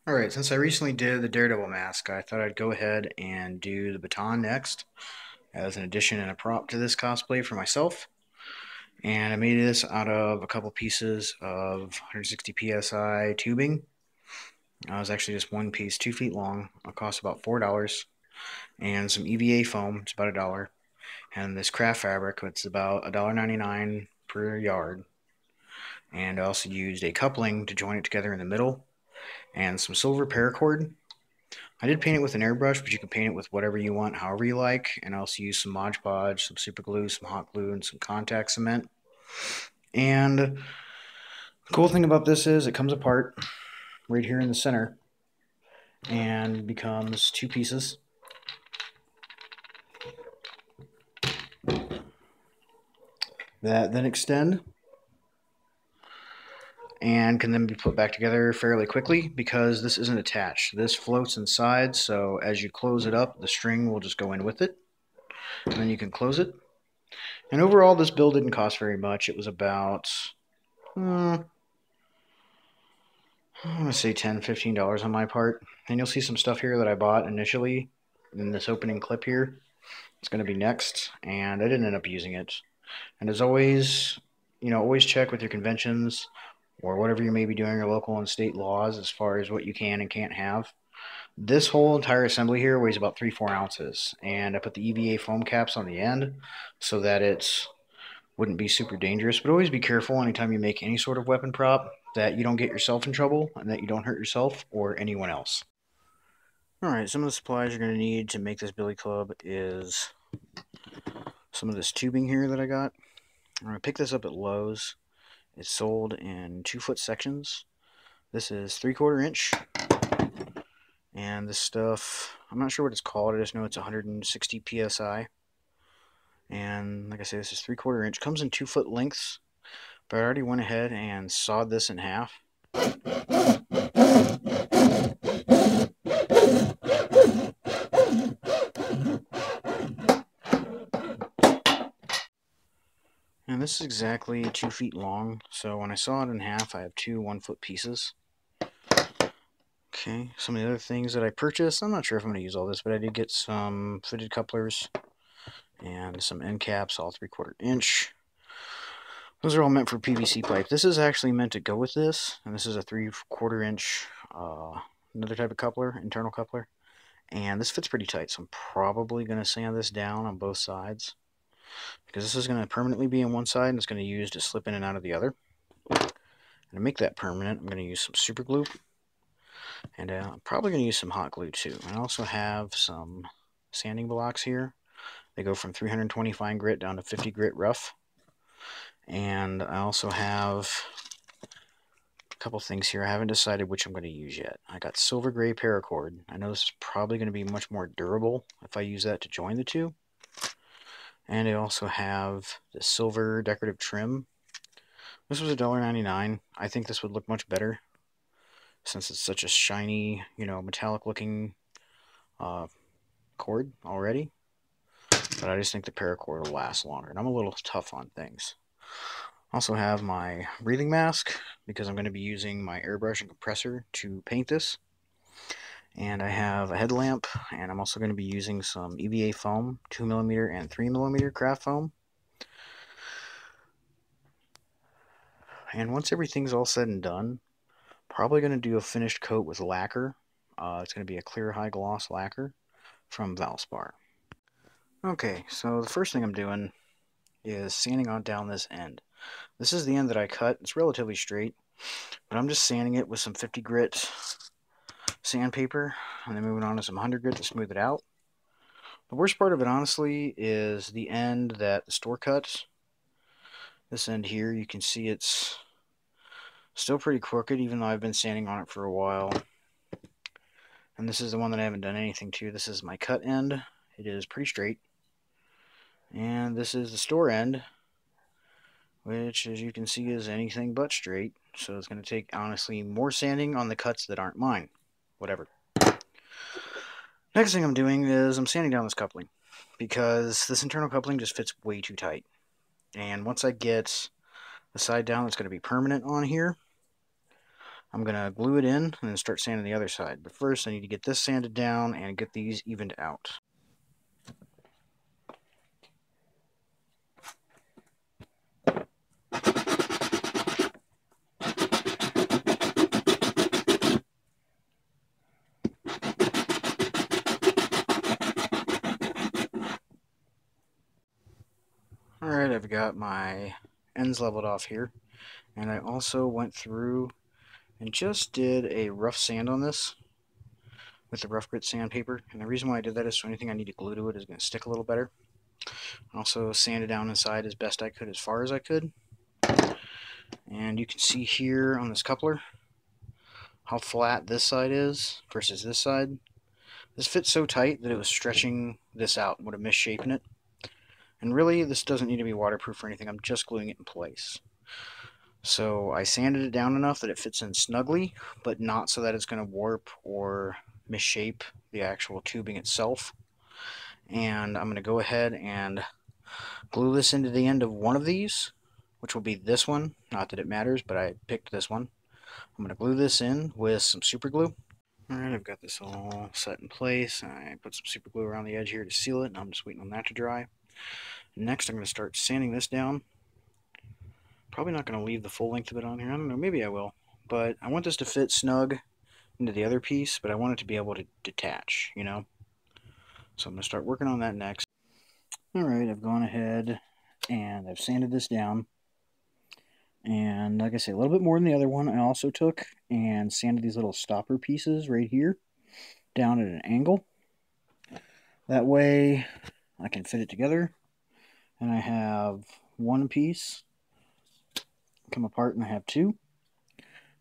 Alright, since I recently did the Daredevil mask, I thought I'd go ahead and do the baton next as an addition and a prop to this cosplay for myself. And I made this out of a couple pieces of 160 psi tubing. It was actually just one piece, 2 feet long. It cost about $4. And some EVA foam, it's about $1. And this craft fabric, it's about $1.99 per yard. And I also used a coupling to join it together in the middle, and some silver paracord. I did paint it with an airbrush, but you can paint it with whatever you want, however you like. And I also used some Mod Podge, some super glue, some hot glue, and some contact cement. And the cool thing about this is it comes apart right here in the center and becomes two pieces that then extend and can then be put back together fairly quickly because this isn't attached. This floats inside, so as you close it up, the string will just go in with it, and then you can close it. And overall, this build didn't cost very much. It was about, I'm going to say $10, $15 on my part. And you'll see some stuff here that I bought initially in this opening clip here. It's going to be next, and I didn't end up using it. And as always, always check with your conventions or whatever you may be doing, your local and state laws as far as what you can and can't have. This whole entire assembly here weighs about 3-4 ounces, and I put the EVA foam caps on the end so that it wouldn't be super dangerous. But always be careful anytime you make any sort of weapon prop that you don't get yourself in trouble and that you don't hurt yourself or anyone else. Alright, some of the supplies you're going to need to make this billy club is some of this tubing here that I got. I'm going to pick this up at Lowe's. It's sold in 2-foot sections. This is 3/4 inch. And this stuff, I'm not sure what it's called. I just know it's 160 psi. And like I say, this is 3/4 inch. Comes in 2-foot lengths. But I already went ahead and sawed this in half. And this is exactly 2 feet long, so when I saw it in half, I have two 1-foot pieces. Okay, some of the other things that I purchased, I'm not sure if I'm going to use all this, but I did get some fitted couplers and some end caps, all 3/4 inch. Those are all meant for PVC pipe. This is actually meant to go with this, and this is a 3/4 inch, another type of coupler, internal coupler. And this fits pretty tight, so I'm probably going to sand this down on both sides, because this is going to permanently be on one side and it's going to use to slip in and out of the other. And to make that permanent, I'm going to use some super glue, and I'm probably going to use some hot glue too. I also have some sanding blocks here. They go from 320 fine grit down to 50 grit rough. And I also have a couple things here. I haven't decided which I'm going to use yet. I got silver gray paracord. I know this is probably going to be much more durable if I use that to join the two. And I also have the silver decorative trim. This was $1.99. I think this would look much better since it's such a shiny, metallic looking cord already. But I just think the paracord will last longer, and I'm a little tough on things. Also have my breathing mask because I'm going to be using my airbrush and compressor to paint this. And I have a headlamp, and I'm also going to be using some EVA foam, 2mm and 3mm craft foam. And once everything's all said and done, probably going to do a finished coat with lacquer. It's going to be a clear high gloss lacquer from Valspar. Okay, so the first thing I'm doing is sanding on down this end. This is the end that I cut. It's relatively straight, but I'm just sanding it with some 50 grit sandpaper and then moving on to some 100 grit to smooth it out. The worst part of it, honestly, is the end that the store cuts. This end here, you can see it's still pretty crooked, even though I've been sanding on it for a while. And this is the one that I haven't done anything to. This is my cut end. It is pretty straight. And this is the store end, which, as you can see, is anything but straight. So it's going to take, honestly, more sanding on the cuts that aren't mine. Whatever. Next thing I'm doing is I'm sanding down this coupling, because this internal coupling just fits way too tight. And once I get the side down that's going to be permanent on here, I'm going to glue it in and then start sanding the other side. But first I need to get this sanded down and get these evened out. Alright, I've got my ends leveled off here, and I also went through and just did a rough sand on this with the rough grit sandpaper, and the reason why I did that is so anything I need to glue to it is going to stick a little better. Also sanded down inside as best I could, as far as I could, and you can see here on this coupler how flat this side is versus this side. This fits so tight that it was stretching this out and would have misshapen it. And really, this doesn't need to be waterproof or anything. I'm just gluing it in place. So I sanded it down enough that it fits in snugly, but not so that it's going to warp or misshape the actual tubing itself. And I'm going to go ahead and glue this into the end of one of these, which will be this one. Not that it matters, but I picked this one. I'm going to glue this in with some super glue. Alright, I've got this all set in place. I put some super glue around the edge here to seal it, and I'm just waiting on that to dry. Next, I'm going to start sanding this down. Probably not going to leave the full length of it on here. I don't know, maybe I will. But I want this to fit snug into the other piece, but I want it to be able to detach, you know? So I'm going to start working on that next. Alright, I've gone ahead and I've sanded this down. And like I say, a little bit more than the other one. I also took and sanded these little stopper pieces right here down at an angle. That way I can fit it together. And I have one piece come apart and I have two.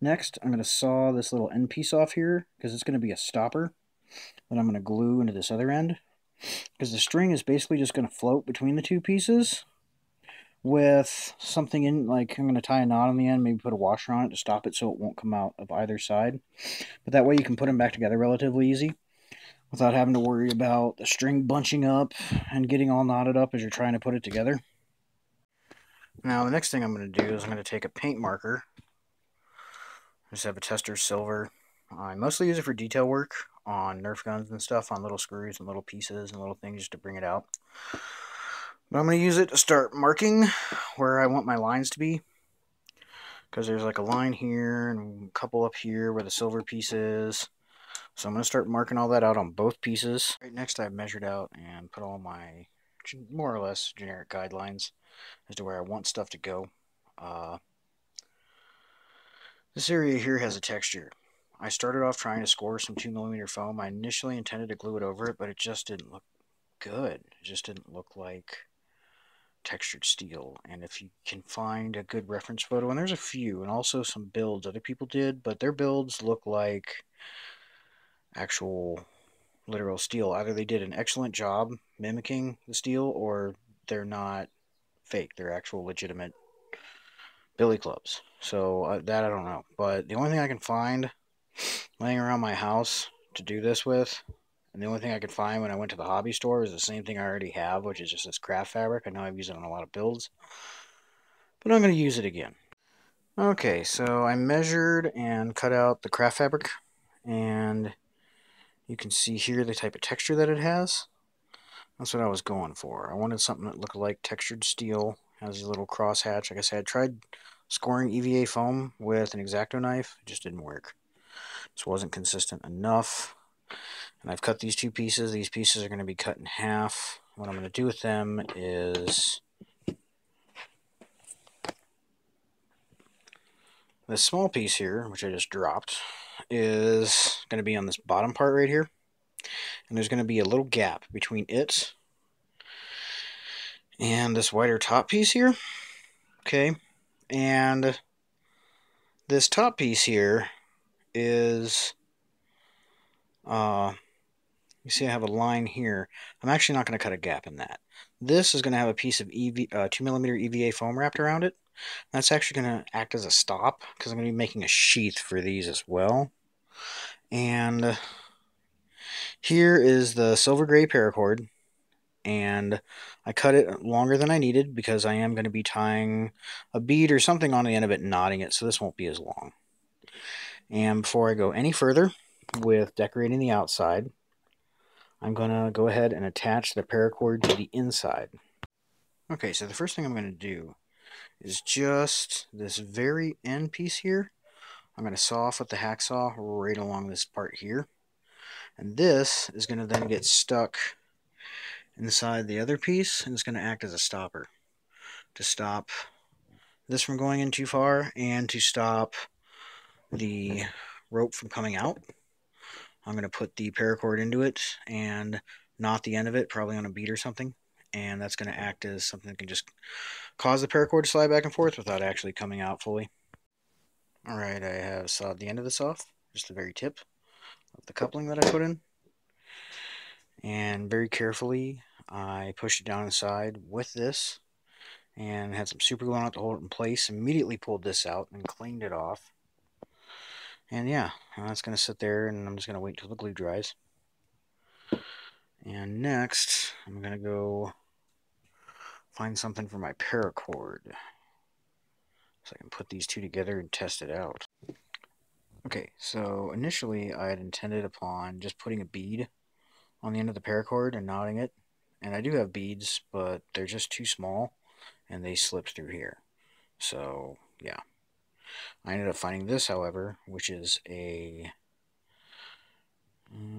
Next, I'm going to saw this little end piece off here because it's going to be a stopper that I'm going to glue into this other end. Because the string is basically just going to float between the two pieces with something in, like I'm going to tie a knot on the end, maybe put a washer on it to stop it so it won't come out of either side. But that way you can put them back together relatively easy without having to worry about the string bunching up and getting all knotted up as you're trying to put it together. Now the next thing I'm going to do is I'm going to take a paint marker. I just have a Tester Silver. I mostly use it for detail work on Nerf guns and stuff, on little screws and little pieces and little things just to bring it out. But I'm going to use it to start marking where I want my lines to be. Because there's like a line here and a couple up here where the silver piece is. So I'm going to start marking all that out on both pieces. Right, next I've measured out and put all my more or less generic guidelines as to where I want stuff to go. This area here has a texture. I started off trying to score some 2mm foam. I initially intended to glue it over it, but it just didn't look good. It just didn't look like textured steel. And if you can find a good reference photo, and there's a few, and also some builds other people did, but their builds look like actual literal steel. Either they did an excellent job mimicking the steel, or they're not fake. They're actual legitimate billy clubs. So that I don't know. But the only thing I can find laying around my house to do this with, and the only thing I could find when I went to the hobby store is the same thing I already have, which is just this craft fabric. I know I've used it on a lot of builds, but I'm going to use it again. Okay, so I measured and cut out the craft fabric, and you can see here the type of texture that it has. That's what I was going for. I wanted something that looked like textured steel. It has a little crosshatch. Like I said, I tried scoring EVA foam with an X-Acto knife. It just didn't work. This wasn't consistent enough. And I've cut these two pieces. These pieces are going to be cut in half. What I'm going to do with them is this small piece here, which I just dropped, is going to be on this bottom part right here. And there's going to be a little gap between it and this wider top piece here. Okay. And this top piece here is, you see I have a line here. I'm actually not going to cut a gap in that. This is going to have a piece of 2mm EVA foam wrapped around it. That's actually going to act as a stop because I'm going to be making a sheath for these as well. And here is the silver gray paracord. And I cut it longer than I needed because I am going to be tying a bead or something on the end of it and knotting it, so this won't be as long. And before I go any further with decorating the outside, I'm going to go ahead and attach the paracord to the inside. Okay, so the first thing I'm going to do is just this very end piece here. I'm going to saw off with the hacksaw right along this part here. And this is going to then get stuck inside the other piece, and it's going to act as a stopper to stop this from going in too far and to stop the rope from coming out. I'm going to put the paracord into it and knot the end of it, probably on a bead or something, and that's going to act as something that can just cause the paracord to slide back and forth without actually coming out fully. Alright, I have sawed the end of this off, just the very tip of the coupling that I put in, and very carefully I pushed it down inside with this and had some super glue on it to hold it in place. Immediately pulled this out and cleaned it off. And yeah, that's going to sit there, and I'm just going to wait till the glue dries. And next, I'm going to go find something for my paracord, so I can put these two together and test it out. Okay, so initially I had intended upon just putting a bead on the end of the paracord and knotting it. And I do have beads, but they're just too small, and they slip through here. So, yeah. I ended up finding this, however, which is I'm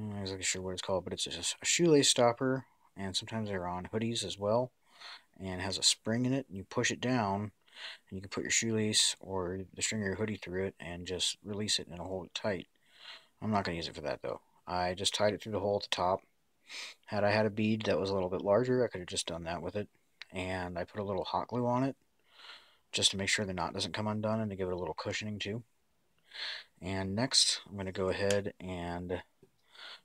not exactly sure what it's called, but it's just a shoelace stopper, and sometimes they're on hoodies as well, and it has a spring in it, and you push it down, and you can put your shoelace or the string of your hoodie through it and just release it and it'll hold it tight. I'm not going to use it for that, though. I just tied it through the hole at the top. Had I had a bead that was a little bit larger, I could have just done that with it, and I put a little hot glue on it just to make sure the knot doesn't come undone and to give it a little cushioning too. And next, I'm going to go ahead and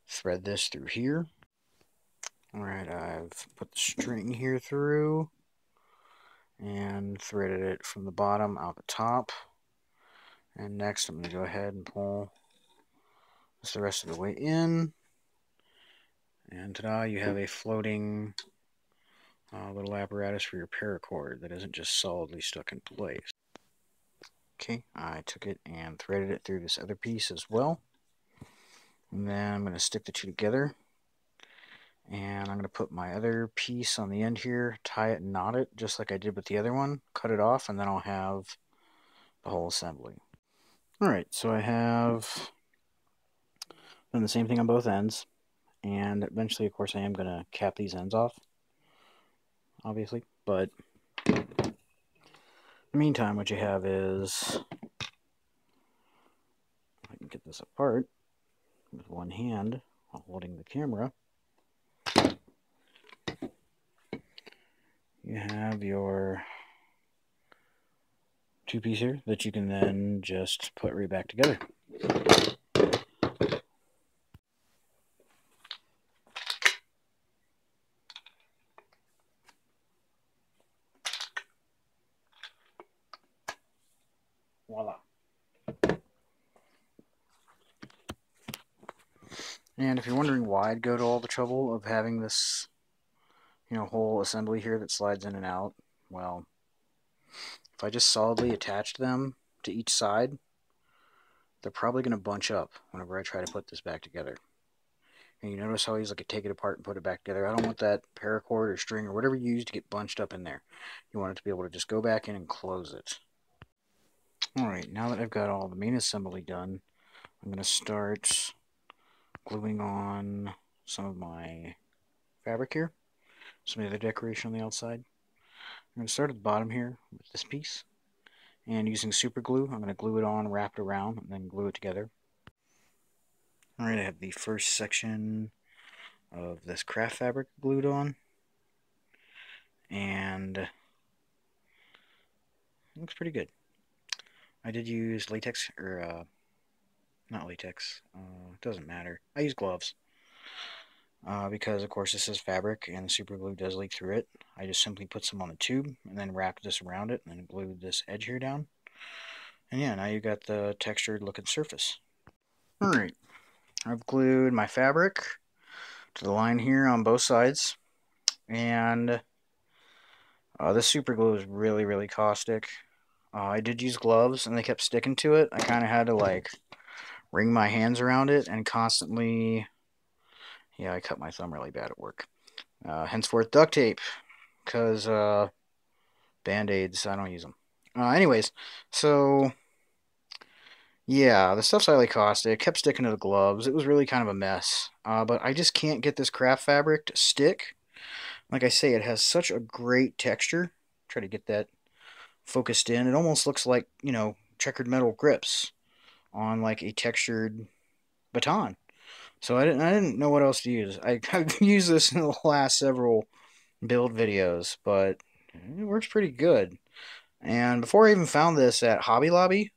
thread this through here. Alright, I've put the string here through and threaded it from the bottom out the top. And next, I'm going to go ahead and pull this the rest of the way in. And ta-da, you have a floating little apparatus for your paracord that isn't just solidly stuck in place. Okay, I took it and threaded it through this other piece as well. And then I'm going to stick the two together. And I'm going to put my other piece on the end here, tie it and knot it, just like I did with the other one, cut it off, and then I'll have the whole assembly. Alright, so I have done the same thing on both ends, and eventually, of course, I am going to cap these ends off, obviously, but in the meantime, what you have is, I can get this apart with one hand while holding the camera. You have your two-piece here that you can then just put right back together. Voila. And if you're wondering why I'd go to all the trouble of having this, whole assembly here that slides in and out, well, if I just solidly attached them to each side, they're probably going to bunch up whenever I try to put this back together. And you notice how easily I could take it apart and put it back together. I don't want that paracord or string or whatever you use to get bunched up in there. You want it to be able to just go back in and close it. Alright, now that I've got all the main assembly done, I'm going to start gluing on some of my fabric here, some of the other decoration on the outside. I'm going to start at the bottom here with this piece, and using super glue, I'm going to glue it on, wrap it around, and then glue it together. Alright, I have the first section of this craft fabric glued on, and it looks pretty good. I did use latex, or not latex, it doesn't matter. I use gloves. Because of course this is fabric and the super glue does leak through it. I just simply put some on the tube and then wrapped this around it and then glued this edge here down. And yeah, now you got the textured looking surface. Alright, I've glued my fabric to the line here on both sides. And this super glue is really, really caustic. I did use gloves and they kept sticking to it. I kind of had to wring my hands around it and constantly, yeah, I cut my thumb really bad at work. Henceforth, duct tape, because Band-Aids, I don't use them. Anyways, so yeah, the stuff's highly caustic. It kept sticking to the gloves. It was really kind of a mess. But I just can't get this craft fabric to stick. Like I say, it has such a great texture. Try to get that focused in. It almost looks like, you know, checkered metal grips on like a textured baton. So I didn't know what else to use. I've used this in the last several build videos, but it works pretty good. And before I even found this at Hobby Lobby,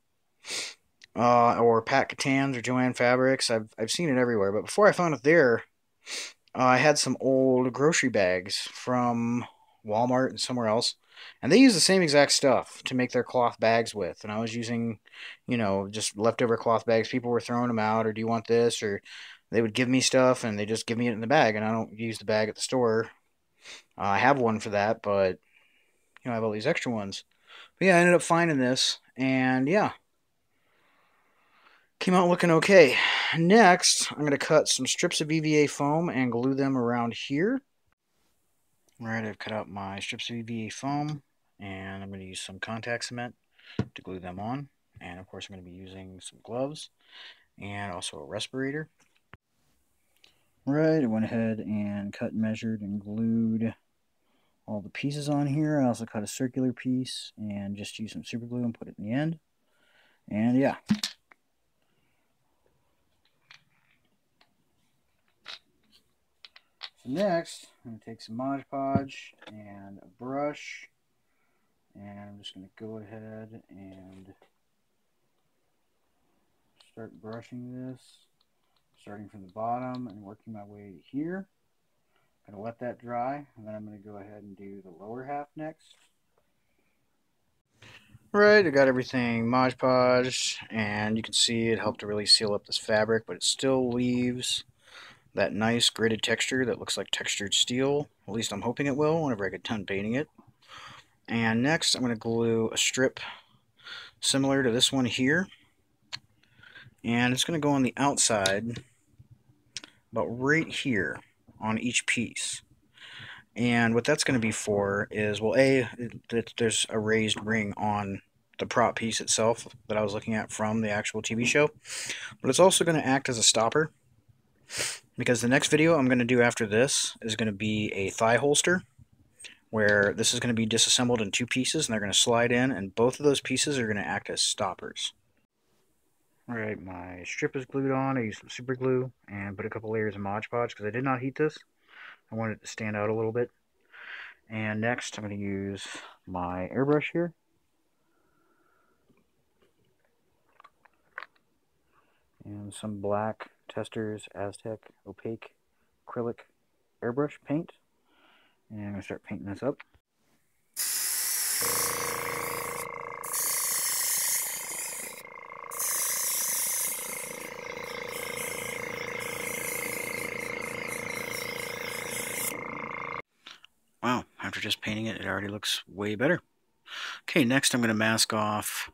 or Pat Catan's or Joanne Fabrics, I've seen it everywhere. But before I found it there, I had some old grocery bags from Walmart and somewhere else, and they use the same exact stuff to make their cloth bags with. And I was using, you know, just leftover cloth bags. People were throwing them out, or do you want this? Or they would give me stuff, and they just give me it in the bag, and I don't use the bag at the store. I have one for that, but you know, I have all these extra ones. But yeah, I ended up finding this, and yeah, came out looking okay. Next, I'm going to cut some strips of EVA foam and glue them around here. Alright, I've cut out my strips of EVA foam, and I'm going to use some contact cement to glue them on. And of course, I'm going to be using some gloves and also a respirator. Right, I went ahead and cut, measured, and glued all the pieces on here. I also cut a circular piece and just used some super glue and put it in the end. And yeah. So next, I'm going to take some Mod Podge and a brush, and I'm just going to go ahead and start brushing this, starting from the bottom and working my way to here. I'm going to let that dry, and then I'm going to go ahead and do the lower half next. Right, I got everything Mod Podged, and you can see it helped to really seal up this fabric, but it still leaves that nice gritted texture that looks like textured steel. At least I'm hoping it will whenever I get done painting it. And next I'm going to glue a strip similar to this one here, and it's going to go on the outside about right here on each piece. And what that's going to be for is, well, there's a raised ring on the prop piece itself that I was looking at from the actual TV show, but it's also going to act as a stopper, because the next video I'm going to do after this is going to be a thigh holster, where this is going to be disassembled in two pieces, and they're going to slide in, and both of those pieces are going to act as stoppers. Alright, my strip is glued on. I used some super glue and put a couple layers of Mod Podge because I did not heat this. I wanted it to stand out a little bit. And next I'm going to use my airbrush here. And some black Testors Aztec opaque acrylic airbrush paint. And I'm going to start painting this up. Wow, after just painting it, it already looks way better. Okay, next I'm going to mask off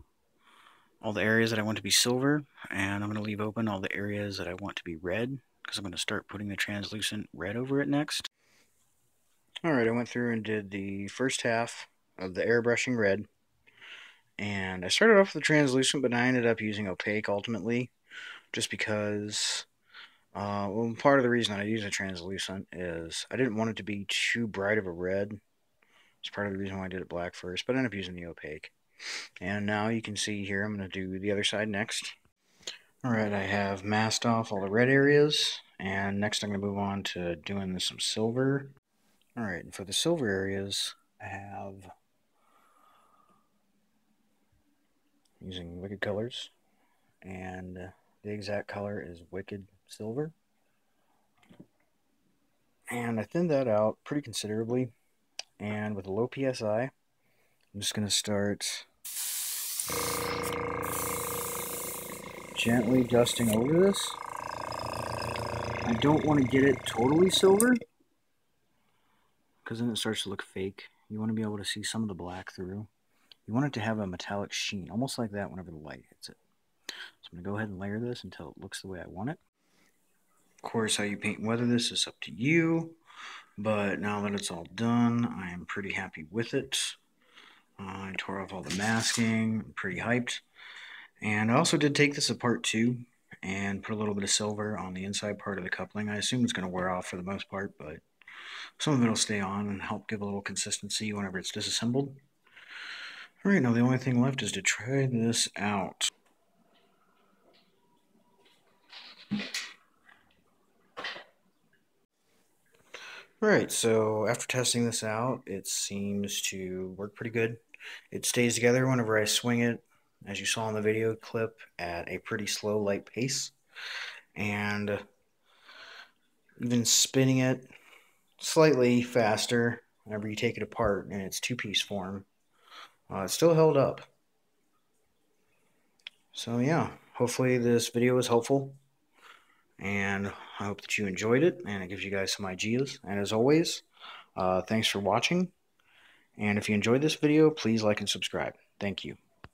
all the areas that I want to be silver, and I'm going to leave open all the areas that I want to be red, because I'm going to start putting the translucent red over it next. Alright, I went through and did the first half of the airbrushing red, and I started off with the translucent, but I ended up using opaque ultimately, just because, well, part of the reason I used a translucent is I didn't want it to be too bright of a red. It's part of the reason why I did it black first, but I ended up using the opaque. And now you can see here, I'm going to do the other side next. Alright, I have masked off all the red areas, and next I'm going to move on to doing some silver. Alright, and for the silver areas, I have, using Wicked Colors, and the exact color is Wicked Silver. And I thinned that out pretty considerably, and with a low PSI, I'm just going to start gently dusting over this. I don't want to get it totally silver, because then it starts to look fake. You want to be able to see some of the black through. You want it to have a metallic sheen, almost like that whenever the light hits it. So I'm going to go ahead and layer this until it looks the way I want it. Of course, how you paint and weather this is up to you, but now that it's all done, I am pretty happy with it. I tore off all the masking, I'm pretty hyped. And I also did take this apart too and put a little bit of silver on the inside part of the coupling. I assume it's going to wear off for the most part, but some of it will stay on and help give a little consistency whenever it's disassembled. Alright, now the only thing left is to try this out. Alright, so after testing this out, it seems to work pretty good. It stays together whenever I swing it, as you saw in the video clip, at a pretty slow, light pace. And even spinning it slightly faster whenever you take it apart in its two-piece form, it still held up. So yeah, hopefully this video was helpful, and I hope that you enjoyed it and it gives you guys some ideas. And as always, thanks for watching, and if you enjoyed this video, please like and subscribe. Thank you.